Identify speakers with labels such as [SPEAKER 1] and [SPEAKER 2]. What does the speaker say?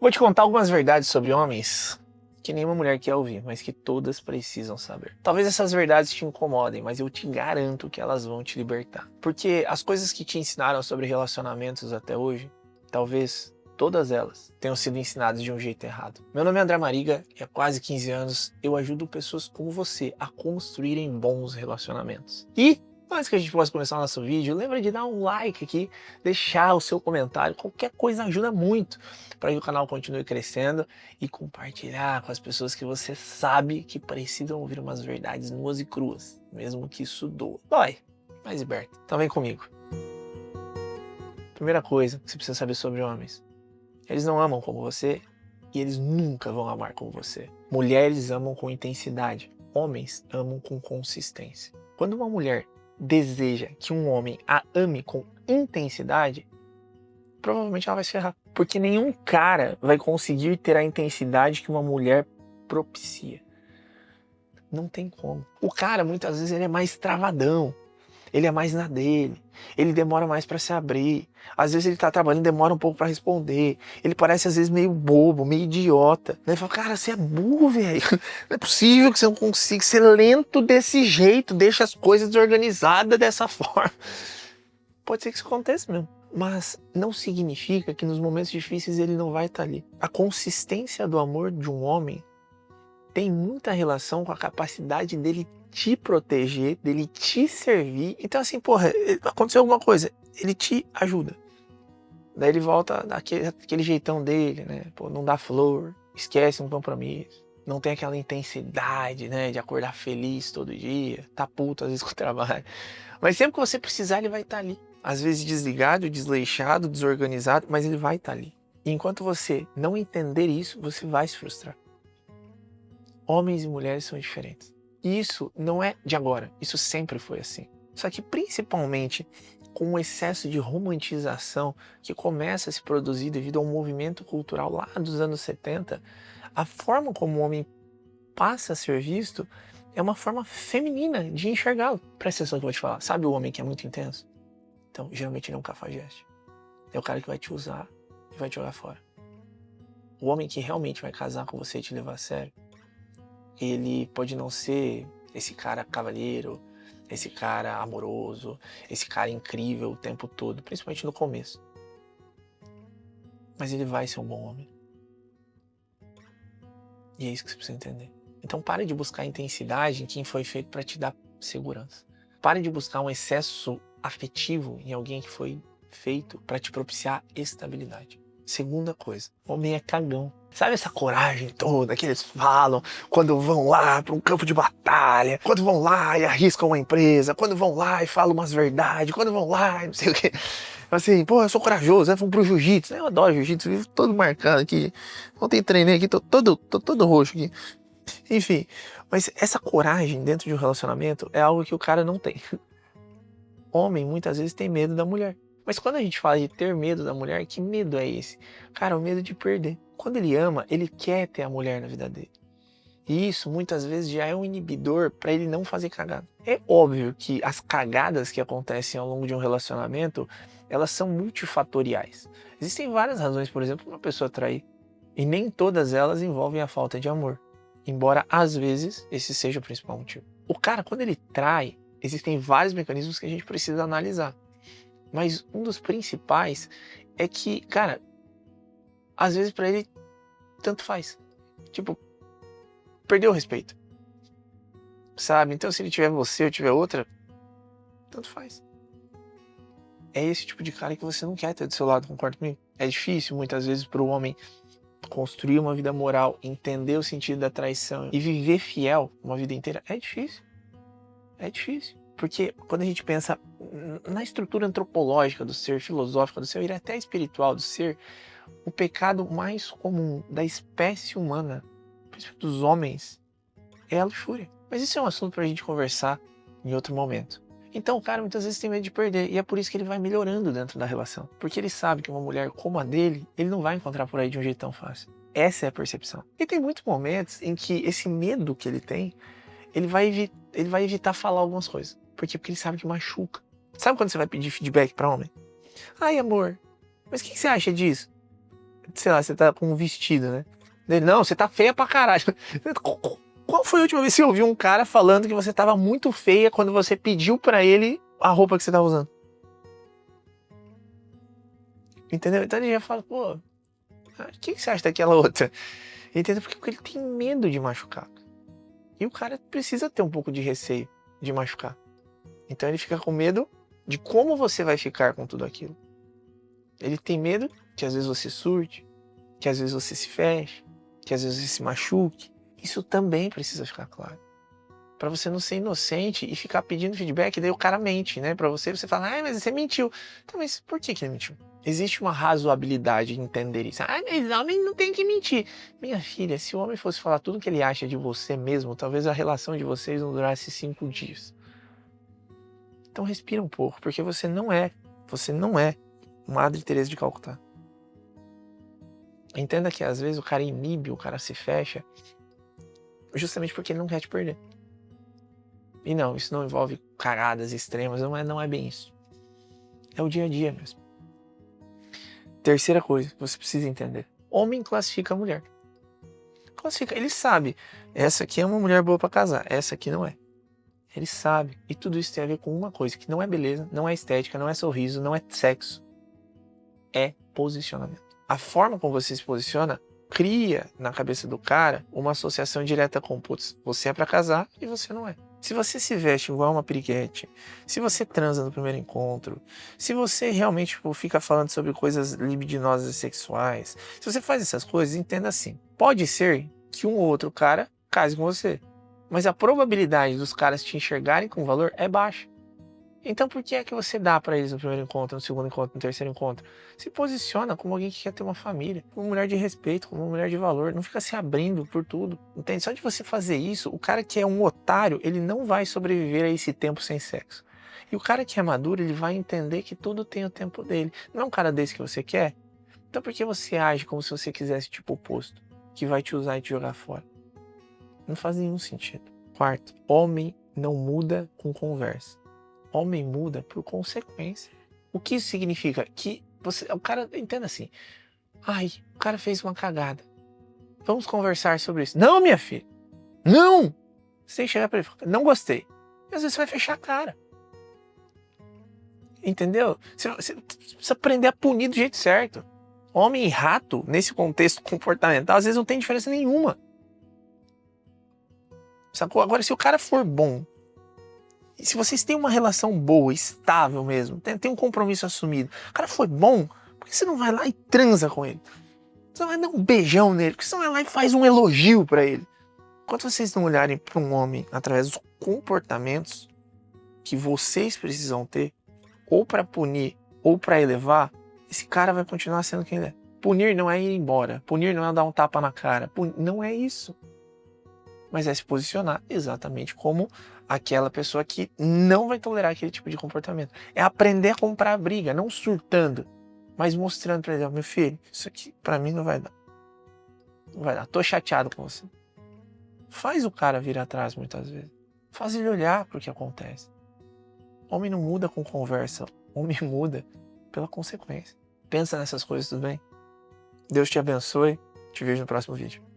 [SPEAKER 1] Vou te contar algumas verdades sobre homens que nenhuma mulher quer ouvir, mas que todas precisam saber. Talvez essas verdades te incomodem, mas eu te garanto que elas vão te libertar. Porque as coisas que te ensinaram sobre relacionamentos até hoje, talvez todas elas tenham sido ensinadas de um jeito errado. Meu nome é André Mariga e há quase 15 anos eu ajudo pessoas como você a construírem bons relacionamentos. E antes que a gente possa começar o nosso vídeo, lembra de dar um like aqui, deixar o seu comentário, qualquer coisa ajuda muito para que o canal continue crescendo e compartilhar com as pessoas que você sabe que precisam ouvir umas verdades nuas e cruas, mesmo que isso doa. Dói, mas liberta. Então vem comigo. Primeira coisa que você precisa saber sobre homens: eles não amam como você e eles nunca vão amar como você. Mulheres amam com intensidade, homens amam com consistência. Quando uma mulher deseja que um homem a ame com intensidade, provavelmente ela vai se ferrar. Porque nenhum cara vai conseguir ter a intensidade que uma mulher propicia. Não tem como. O cara, muitas vezes, ele é mais travadão. Ele é mais na dele. Ele demora mais pra se abrir. Às vezes ele tá trabalhando, demora um pouco pra responder. Ele parece, às vezes, meio bobo, meio idiota. Ele fala, cara, você é burro, velho. Não é possível que você não consiga ser lento desse jeito. Deixa as coisas desorganizadas dessa forma. Pode ser que isso aconteça mesmo. Mas não significa que nos momentos difíceis ele não vai estar ali. A consistência do amor de um homem tem muita relação com a capacidade dele te proteger, dele te servir. Então assim, porra, aconteceu alguma coisa, ele te ajuda. Daí ele volta daquele jeitão dele, né? Pô, não dá flor, esquece um compromisso. Não tem aquela intensidade, né, de acordar feliz todo dia. Tá puto às vezes com o trabalho. Mas sempre que você precisar, ele vai estar ali. Às vezes desligado, desleixado, desorganizado, mas ele vai estar ali. E enquanto você não entender isso, você vai se frustrar. Homens e mulheres são diferentes. E isso não é de agora, isso sempre foi assim. Só que principalmente com o excesso de romantização que começa a se produzir devido a um movimento cultural lá dos anos 70, a forma como o homem passa a ser visto é uma forma feminina de enxergá-lo. Presta atenção que eu vou te falar. Sabe o homem que é muito intenso? Então, geralmente ele é um cafajeste. É o cara que vai te usar e vai te jogar fora. O homem que realmente vai casar com você e te levar a sério, ele pode não ser esse cara cavalheiro, esse cara amoroso, esse cara incrível o tempo todo, principalmente no começo. Mas ele vai ser um bom homem. E é isso que você precisa entender. Então pare de buscar intensidade em quem foi feito para te dar segurança. Pare de buscar um excesso afetivo em alguém que foi feito para te propiciar estabilidade. Segunda coisa, homem é cagão. Sabe essa coragem toda que eles falam quando vão lá para um campo de batalha, quando vão lá e arriscam uma empresa, quando vão lá e falam umas verdades, quando vão lá e não sei o quê. Assim, pô, eu sou corajoso, né? Vamos pro jiu-jitsu. Eu adoro jiu-jitsu, vivo todo marcado aqui. Ontem treinei aqui, tô todo roxo aqui. Enfim, mas essa coragem dentro de um relacionamento é algo que o cara não tem. Homem muitas vezes tem medo da mulher. Mas quando a gente fala de ter medo da mulher, que medo é esse? Cara, o medo de perder. Quando ele ama, ele quer ter a mulher na vida dele. E isso muitas vezes já é um inibidor para ele não fazer cagada. É óbvio que as cagadas que acontecem ao longo de um relacionamento, elas são multifatoriais. Existem várias razões, por exemplo, para uma pessoa trair. E nem todas elas envolvem a falta de amor. Embora, às vezes, esse seja o principal motivo. O cara, quando ele trai, existem vários mecanismos que a gente precisa analisar. Mas um dos principais é que, cara, às vezes pra ele, tanto faz. Tipo, perdeu o respeito. Sabe? Então se ele tiver você ou tiver outra, tanto faz. É esse tipo de cara que você não quer ter do seu lado, concorda comigo? É difícil, muitas vezes, pro homem construir uma vida moral, entender o sentido da traição e viver fiel uma vida inteira. É difícil. É difícil. Porque quando a gente pensa na estrutura antropológica do ser, filosófica do ser, e até espiritual do ser, o pecado mais comum da espécie humana, principalmente dos homens, é a luxúria. Mas isso é um assunto pra gente conversar em outro momento. Então o cara muitas vezes tem medo de perder, e é por isso que ele vai melhorando dentro da relação. Porque ele sabe que uma mulher como a dele, ele não vai encontrar por aí de um jeito tão fácil. Essa é a percepção. E tem muitos momentos em que esse medo que ele tem, ele vai evitar falar algumas coisas. Por quê? Porque ele sabe que machuca. Sabe quando você vai pedir feedback pra homem? Ai, amor, mas o que você acha disso? sei lá, você tá com um vestido, né? Ele, não, você tá feia pra caralho. Qual foi a última vez que você ouviu um cara falando que você tava muito feia quando você pediu pra ele a roupa que você tava usando? Entendeu? Então ele já fala, pô, o que você acha daquela outra? Entendeu? Porque ele tem medo de machucar. E o cara precisa ter um pouco de receio de machucar. Então ele fica com medo de como você vai ficar com tudo aquilo. Ele tem medo que às vezes você surte, que às vezes você se feche, que às vezes você se machuque. Isso também precisa ficar claro. Pra você não ser inocente e ficar pedindo feedback, daí o cara mente, né? Pra você fala, mas você mentiu. Então, mas por que ele mentiu? Existe uma razoabilidade em entender isso. Mas homem não tem que mentir. Minha filha, se o homem fosse falar tudo que ele acha de você mesmo, talvez a relação de vocês não durasse 5 dias. Então respira um pouco, porque você não é Madre Teresa de Calcutá. Entenda que às vezes o cara inibe, o cara se fecha, justamente porque ele não quer te perder. E não, isso não envolve cagadas extremas, não é bem isso. É o dia a dia mesmo. Terceira coisa que você precisa entender. Homem classifica a mulher. Classifica, ele sabe. Essa aqui é uma mulher boa pra casar, essa aqui não é. Ele sabe. E tudo isso tem a ver com uma coisa, que não é beleza, não é estética, não é sorriso, não é sexo. É posicionamento. A forma como você se posiciona cria na cabeça do cara uma associação direta com, putz, você é pra casar e você não é. Se você se veste igual uma piriguete, se você transa no primeiro encontro, se você realmente fica falando sobre coisas libidinosas e sexuais, se você faz essas coisas, entenda assim, pode ser que um ou outro cara case com você, mas a probabilidade dos caras te enxergarem com valor é baixa. Então por que é que você dá pra eles no primeiro encontro, no segundo encontro, no terceiro encontro? Se posiciona como alguém que quer ter uma família, como uma mulher de respeito, como uma mulher de valor. Não fica se abrindo por tudo, entende? Só de você fazer isso, o cara que é um otário, ele não vai sobreviver a esse tempo sem sexo. E o cara que é maduro, ele vai entender que tudo tem o tempo dele. Não é um cara desse que você quer? Então por que você age como se você quisesse tipo oposto, que vai te usar e te jogar fora? Não faz nenhum sentido. Quarto, homem não muda com conversa. Homem muda por consequência. O que isso significa? Que o cara entenda assim. O cara fez uma cagada. Vamos conversar sobre isso. Não, minha filha. Não! Você tem que chegar pra ele e falar, não gostei. E às vezes você vai fechar a cara. Entendeu? Você precisa aprender a punir do jeito certo. Homem e rato, nesse contexto comportamental, às vezes não tem diferença nenhuma. Sacou? Agora, se o cara for bom, e se vocês têm uma relação boa, estável mesmo, tem um compromisso assumido, o cara foi bom, por que você não vai lá e transa com ele? Você não vai dar um beijão nele, por que você não vai lá e faz um elogio pra ele? Enquanto vocês não olharem para um homem através dos comportamentos que vocês precisam ter, ou pra punir, ou pra elevar, esse cara vai continuar sendo quem ele é. Punir não é ir embora, punir não é dar um tapa na cara, não é isso. Mas é se posicionar exatamente como aquela pessoa que não vai tolerar aquele tipo de comportamento. É aprender a comprar a briga, não surtando, mas mostrando para ele, meu filho, isso aqui para mim não vai dar. Não vai dar, tô chateado com você. Faz o cara vir atrás muitas vezes. Faz ele olhar para o que acontece. Homem não muda com conversa, homem muda pela consequência. Pensa nessas coisas, tudo bem? Deus te abençoe, te vejo no próximo vídeo.